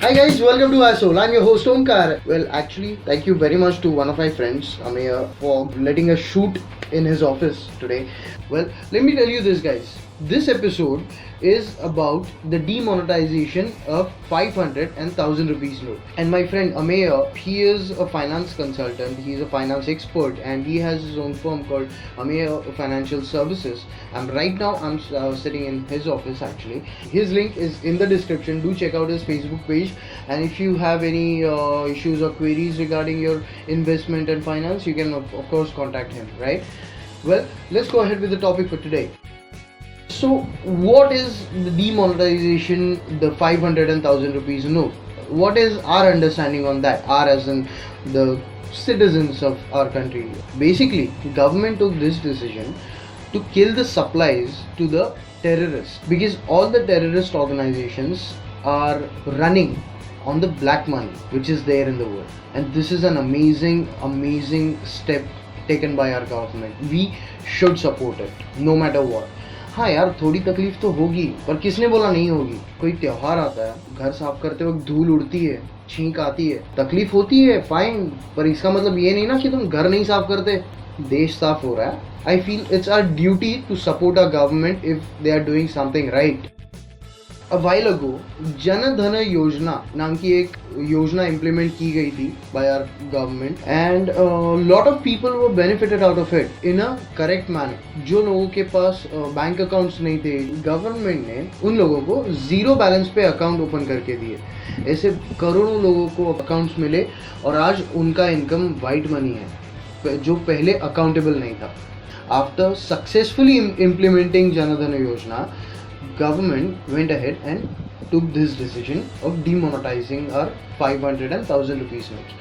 Hi guys, welcome to Asshole. I'm your host Omkar. Well, actually, thank you very much to one of my friends, Ameya, for letting us shoot in his office today. Well, let me tell you this, guys. This episode is about the demonetization of 500 and 1000 rupees note. And my friend Ameya, he is a finance consultant, he is a finance expert, and he has his own firm called Ameya Financial Services. And right now I'm sitting in his office actually. His link is in the description. Do check out his Facebook page. And if you have any issues or queries regarding your investment and finance, you can of course contact him, right? Well, let's go ahead with the topic for today. So, what is the demonetization, the 500 and 1000 rupees note? What is our understanding on that? Our as in the citizens of our country. Basically, government took this decision to kill the supplies to the terrorists because all the terrorist organizations are running on the black money which is there in the world, and this is an amazing step taken by our government. We should support it no matter what. हाँ यार, थोड़ी तकलीफ तो होगी, पर किसने बोला नहीं होगी? कोई त्योहार आता है, घर साफ करते वक्त धूल उड़ती है, छींक आती है, तकलीफ होती है, फाइन, पर इसका मतलब ये नहीं ना कि तुम घर नहीं साफ करते, देश साफ हो रहा है. I feel it's our duty to support our government if they are doing something right. A while ago, Jan Dhan योजना नाम की एक योजना इम्प्लीमेंट की गई थी by our government and lot of people were benefited out of it in a correct manner. जो लोगों के पास बैंक अकाउंट्स नहीं थे, गवर्नमेंट ने उन लोगों को जीरो बैलेंस पे अकाउंट ओपन करके दिए. ऐसे करोड़ों लोगों को अकाउंट्स मिले और आज उनका इनकम वाइट मनी है जो पहले अकाउंटेबल नहीं था. After successfully implementing Jan Dhan Yojana, government went ahead and took this decision of demonetizing our 500 and 1000 rupees notes.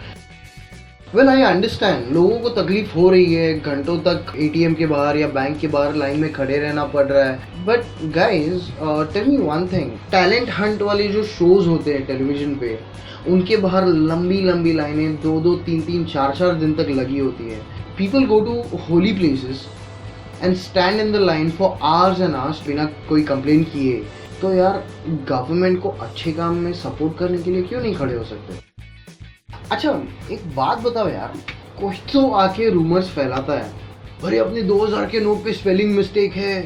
Well, I understand, लोगों को तकलीफ हो रही है, घंटों तक ATM के बाहर या बैंक के बाहर लाइन में खड़े रहना पड़ रहा है. But guys, tell me one thing, talent Hunt वाले जो शोज होते हैं टेलीविजन पे, उनके बाहर लंबी लाइनें 2-2, 3-3, 4-4 दिन तक लगी होती है. People go to holy places and stand in the line for hours and hours बिना कोई कंप्लेन किए. तो यार, गवर्नमेंट को अच्छे काम में सपोर्ट करने के लिए क्यों नहीं खड़े हो सकते? अच्छा, एक बात बताओ यार, कोई तो आके रूमर्स फैलाता है, अरे अपने 2000 के नोट पे स्पेलिंग मिस्टेक है,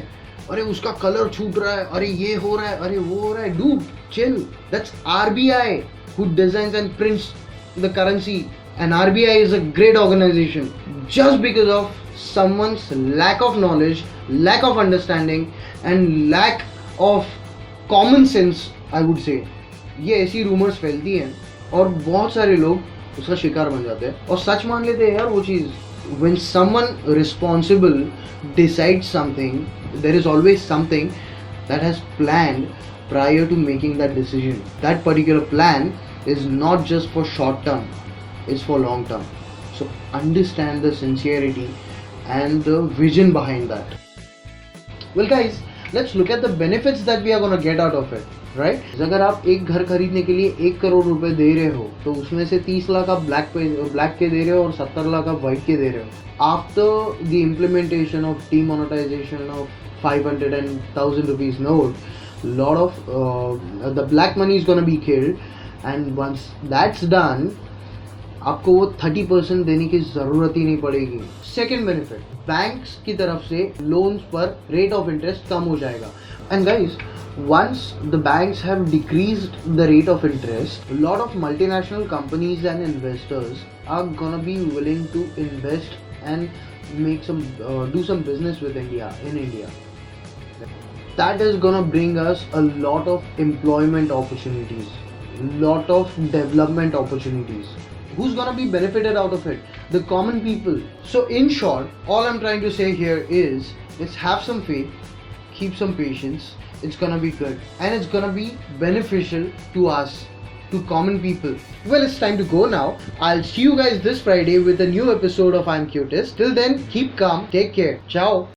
अरे उसका कलर छूट रहा है, अरे ये हो रहा है, अरे वो हो रहा है. Dude, chill. That's RBI who designs and prints the currency, and RBI is a great organization. Just because of someone's lack of knowledge, lack of understanding and lack of common sense, I would say, ये ऐसी rumours फैलती हैं और बहुत सारे लोग उसका शिकार बन जाते हैं और सच मान लेते हैं यार वो चीज़. When someone responsible decides something, there is always something that has planned prior to making that decision. That particular plan is not just for short term, it's for long term. So understand the sincerity and the vision behind that. Well guys, let's look at the benefits that we are going to get out of it, right? अगर आप एक घर खरीदने के लिए 1 करोड़ रुपए दे रहे हो तो उसमें से 30 लाख आप ब्लैक के दे रहे हो और 70 लाख आप वाइट के दे रहे हो. After the implementation of demonetization of 500 and 1000 rupees note, lot of the black money is going to be killed, and once that's done, आपको वो 30% देने की ज़रूरत ही नहीं पड़ेगी. सेकेंड बेनिफिट, बैंक्स की तरफ से लोन्स पर रेट ऑफ इंटरेस्ट कम हो जाएगा. And guys, once the banks have decreased the rate of interest, a lot of multinational companies and investors are gonna be willing to invest and make do some business with India in India. That is gonna bring us a lot of employment opportunities, lot of development opportunities. Who's gonna be benefited out of it? The common people. So in short, all I'm trying to say here is, let's have some faith, keep some patience. It's gonna be good and it's gonna be beneficial to us, to common people. Well, it's time to go now. I'll see you guys this Friday with a new episode of I'm Cutest. Till then, keep calm, take care. Ciao.